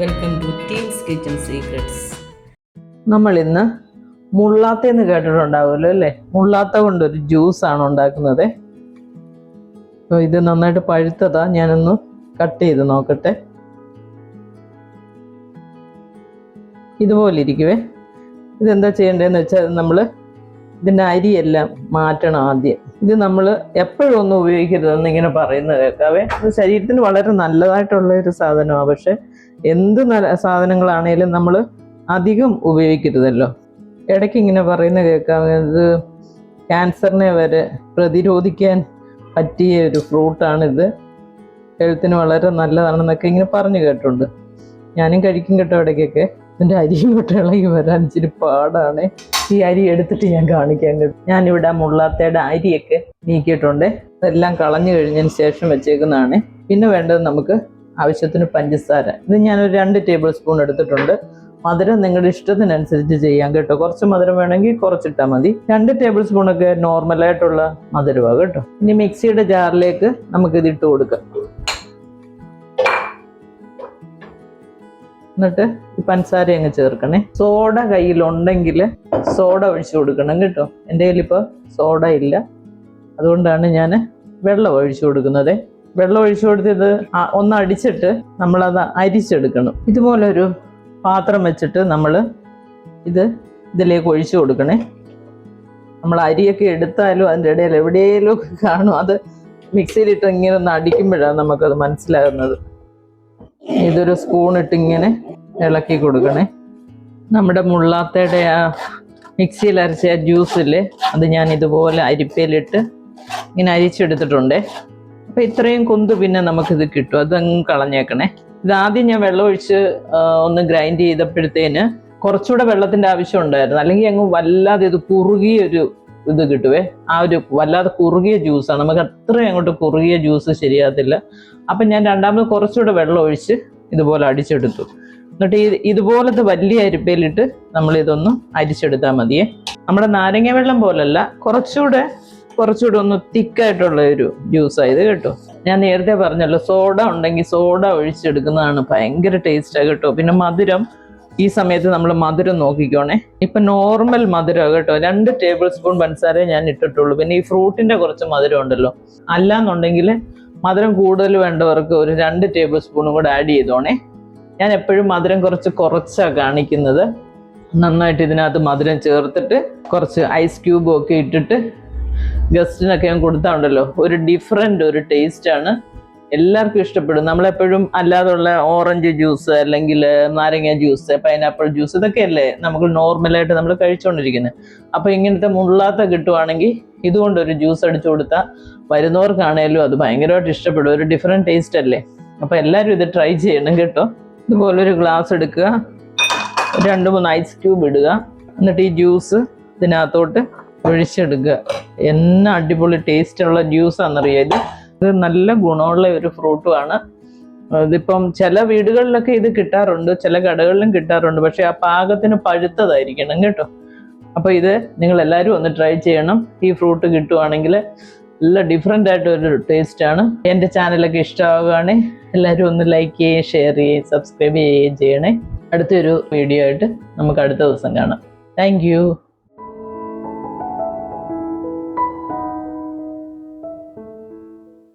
Welcome to teams kitchen secrets. നമ്മൾ ഇന്ന് മുള്ളാത്തേന്ന് കേട്ടിട്ടുണ്ടാവുമല്ലോ അല്ലേ? മുള്ളാത്ത കൊണ്ടൊരു ജ്യൂസാണ് ഉണ്ടാക്കുന്നത്. അപ്പോൾ ഇത് നന്നായിട്ട് പഴുത്തതാ, ഞാനൊന്ന് കട്ട് ചെയ്ത് നോക്കട്ടെ. ഇതുപോലെ ഇരിക്കുവേ. ഇതെന്താ ചെയ്യേണ്ടതെന്ന് വെച്ചാൽ നമ്മൾ ഇതിൻ്റെ അരിയെല്ലാം മാറ്റണം ആദ്യം. ഇത് നമ്മൾ എപ്പോഴും ഒന്നും ഉപയോഗിക്കരുതെന്ന് ഇങ്ങനെ പറയുന്നത് കേൾക്കാവേ. ഇത് ശരീരത്തിന് വളരെ നല്ലതായിട്ടുള്ള ഒരു സാധനമാണ്. പക്ഷെ എന്ത് നല്ല സാധനങ്ങളാണേലും നമ്മൾ അധികം ഉപയോഗിക്കരുതല്ലോ. ഇടയ്ക്ക് ഇങ്ങനെ പറയുന്ന കേൾക്കാം, ഇത് ക്യാൻസറിനെ വരെ പ്രതിരോധിക്കാൻ പറ്റിയ ഒരു ഫ്രൂട്ടാണിത്, ഹെൽത്തിന് വളരെ നല്ലതാണെന്നൊക്കെ ഇങ്ങനെ പറഞ്ഞു കേട്ടിട്ടുണ്ട്. ഞാനും കഴിക്കും കേട്ടോ ഇടയ്ക്കൊക്കെ. ഇതിൻ്റെ അരിയും തൊട്ട് ഇളകി വരാൻ ഇച്ചിരി പാടാണ്. ഈ അരി എടുത്തിട്ട് ഞാൻ കാണിക്കാൻ കേട്ടു. ഞാനിവിടെ മുള്ളാത്തയുടെ അരിയൊക്കെ നീക്കിയിട്ടുണ്ട്. അതെല്ലാം കളഞ്ഞു കഴിഞ്ഞതിന് ശേഷം വെച്ചേക്കുന്നതാണ്. പിന്നെ വേണ്ടത് നമുക്ക് ആവശ്യത്തിന് പഞ്ചസാര. ഇത് ഞാനൊരു 2 ടേബിൾ സ്പൂൺ എടുത്തിട്ടുണ്ട്. മധുരം നിങ്ങളുടെ ഇഷ്ടത്തിനനുസരിച്ച് ചെയ്യാം കേട്ടോ. കുറച്ച് മധുരം വേണമെങ്കിൽ കുറച്ചിട്ടാൽ മതി. 2 ടേബിൾ സ്പൂണൊക്കെ നോർമലായിട്ടുള്ള മധുരമാണ് കേട്ടോ. ഇനി മിക്സിയുടെ ജാറിലേക്ക് നമുക്കിത് ഇട്ട് കൊടുക്കാം. എന്നിട്ട് ഈ പഞ്ചസാര അങ്ങ് ചേർക്കണേ. സോഡ കയ്യിലുണ്ടെങ്കിൽ സോഡ ഒഴിച്ചു കൊടുക്കണം കേട്ടോ. എൻ്റെ കയ്യിലിപ്പോൾ സോഡ ഇല്ല, അതുകൊണ്ടാണ് ഞാൻ വെള്ളം ഒഴിച്ചു കൊടുക്കുന്നത്. വെള്ളം ഒഴിച്ചു കൊടുത്തത് ഒന്ന് അടിച്ചിട്ട് നമ്മളത് അരിച്ചെടുക്കണം. ഇതുപോലൊരു പാത്രം വെച്ചിട്ട് നമ്മൾ ഇതിലേക്ക് ഒഴിച്ചു കൊടുക്കണേ. നമ്മൾ അരിയൊക്കെ എടുത്താലും അതിൻ്റെ ഇടയിൽ എവിടെയെങ്കിലും ഒക്കെ കാണും. അത് മിക്സിയിലിട്ട് ഇങ്ങനെ ഒന്ന് അടിക്കുമ്പോഴാണ് നമുക്കത് മനസ്സിലാകുന്നത്. ഇതൊരു സ്പൂണിട്ട് ഇങ്ങനെ ഇളക്കി കൊടുക്കണേ. നമ്മുടെ മുള്ളാത്തയുടെ ആ മിക്സിയിൽ അരച്ച ജ്യൂസില്ലേ, അത് ഞാൻ ഇതുപോലെ അരിപ്പയിലിട്ട് ഇങ്ങനെ അരിച്ചെടുത്തിട്ടുണ്ടേ. അപ്പം ഇത്രയും കൊന്ത് പിന്നെ നമുക്കിത് കിട്ടും. അതങ്ങ് കളഞ്ഞേക്കണേ. ഇതാദ്യം ഞാൻ വെള്ളം ഒഴിച്ച് ഒന്ന് ഗ്രൈൻഡ് ചെയ്തപ്പോഴത്തേന് കുറച്ചുകൂടെ വെള്ളത്തിൻ്റെ ആവശ്യം ഉണ്ടായിരുന്നു. അല്ലെങ്കിൽ അങ്ങ് വല്ലാതെ ഇത് കുറുകിയൊരു ഇത് കിട്ടുവേ. ആ ഒരു വല്ലാതെ കുറുകിയ ജ്യൂസാണ്. നമുക്ക് അത്രയും അങ്ങോട്ട് കുറുകിയ ജ്യൂസ് ശരിയാകത്തില്ല. അപ്പം ഞാൻ രണ്ടാമത് കുറച്ചുകൂടെ വെള്ളം ഒഴിച്ച് ഇതുപോലെ അടിച്ചെടുത്തു. എന്നിട്ട് ഇതുപോലത്തെ വലിയ അരിപ്പയിലിട്ട് നമ്മളിതൊന്ന് അരിച്ചെടുത്താൽ മതിയേ. നമ്മുടെ നാരങ്ങ വെള്ളം പോലല്ല, കുറച്ചുകൂടെ ഒന്ന് തിക്കായിട്ടുള്ള ഒരു ജ്യൂസായത് കേട്ടോ. ഞാൻ നേരത്തെ പറഞ്ഞല്ലോ, സോഡ ഉണ്ടെങ്കിൽ സോഡ ഒഴിച്ചെടുക്കുന്നതാണ് ഭയങ്കര ടേസ്റ്റാണ് കേട്ടോ. പിന്നെ മധുരം ഈ സമയത്ത് നമ്മൾ മധുരം നോക്കിക്കോണേ. ഇപ്പം നോർമൽ മധുരം കേട്ടോ, 2 ടേബിൾ സ്പൂൺ പഞ്ചസാര ഞാൻ ഇട്ടിട്ടുള്ളൂ. പിന്നെ ഈ ഫ്രൂട്ടിൻ്റെ കുറച്ച് മധുരം ഉണ്ടല്ലോ, അല്ലാന്നുണ്ടെങ്കിൽ മധുരം കൂടുതൽ വേണ്ടവർക്ക് ഒരു 2 ടേബിൾ സ്പൂണും കൂടെ ആഡ് ചെയ്തോണേ. ഞാൻ എപ്പോഴും മധുരം കുറച്ചാണ് കാണിക്കുന്നത്. നന്നായിട്ട് ഇതിനകത്ത് മധുരം ചേർത്തിട്ട് കുറച്ച് ഐസ് ക്യൂബും ഒക്കെ ഇട്ടിട്ട് ഗസ്റ്റിനൊക്കെ ഞാൻ കൊടുത്താണ്ടല്ലോ, ഒരു ഡിഫറെൻ്റ് ഒരു ടേസ്റ്റാണ്. എല്ലാവർക്കും ഇഷ്ടപ്പെടും. നമ്മളെപ്പോഴും അല്ലാതുള്ള ഓറഞ്ച് ജ്യൂസ് അല്ലെങ്കിൽ നാരങ്ങ ജ്യൂസ്, പൈനാപ്പിൾ ജ്യൂസ്, ഇതൊക്കെയല്ലേ നമുക്ക് നോർമലായിട്ട് നമ്മൾ കഴിച്ചുകൊണ്ടിരിക്കുന്നത്. അപ്പോൾ ഇങ്ങനത്തെ മുള്ളാത്ത കിട്ടുവാണെങ്കിൽ ഇതുകൊണ്ടൊരു ജ്യൂസ് അടിച്ചു കൊടുത്താൽ വരുന്നവർക്കാണേലും അത് ഭയങ്കരമായിട്ട് ഇഷ്ടപ്പെടും. ഒരു ഡിഫറെൻറ്റ് ടേസ്റ്റ് അല്ലേ. അപ്പോൾ എല്ലാവരും ഇത് ട്രൈ ചെയ്യണം കേട്ടോ. ഇതുപോലൊരു ഗ്ലാസ് എടുക്കുക, 2-3 ഐസ് ക്യൂബ് ഇടുക, എന്നിട്ട് ഈ ജ്യൂസ് ഇതിനകത്തോട്ട് ഒഴിച്ചെടുക്കുക. എന്നാ അടിപൊളി ടേസ്റ്റുള്ള ജ്യൂസാണെന്നറിയാം. ഇത് നല്ല ഗുണമുള്ള ഒരു ഫ്രൂട്ടുമാണ്. ഇതിപ്പം ചില വീടുകളിലൊക്കെ ഇത് കിട്ടാറുണ്ട്, ചില കടകളിലും കിട്ടാറുണ്ട്. പക്ഷെ ആ പാകത്തിന് പഴുത്തതായിരിക്കണം കേട്ടോ. അപ്പോൾ ഇത് നിങ്ങളെല്ലാവരും ഒന്ന് ട്രൈ ചെയ്യണം. ഈ ഫ്രൂട്ട് കിട്ടുവാണെങ്കിൽ നല്ല ഡിഫറെൻ്റ് ആയിട്ടൊരു ടേസ്റ്റാണ്. എൻ്റെ ചാനലൊക്കെ ഇഷ്ടമാവുകയാണെങ്കിൽ എല്ലാവരും ഒന്ന് ലൈക്ക് ചെയ്യുകയും ഷെയർ ചെയ്യുകയും സബ്സ്ക്രൈബ് ചെയ്യുകയും ചെയ്യണേ. അടുത്തൊരു വീഡിയോ ആയിട്ട് നമുക്ക് അടുത്ത ദിവസം കാണാം. Thank you.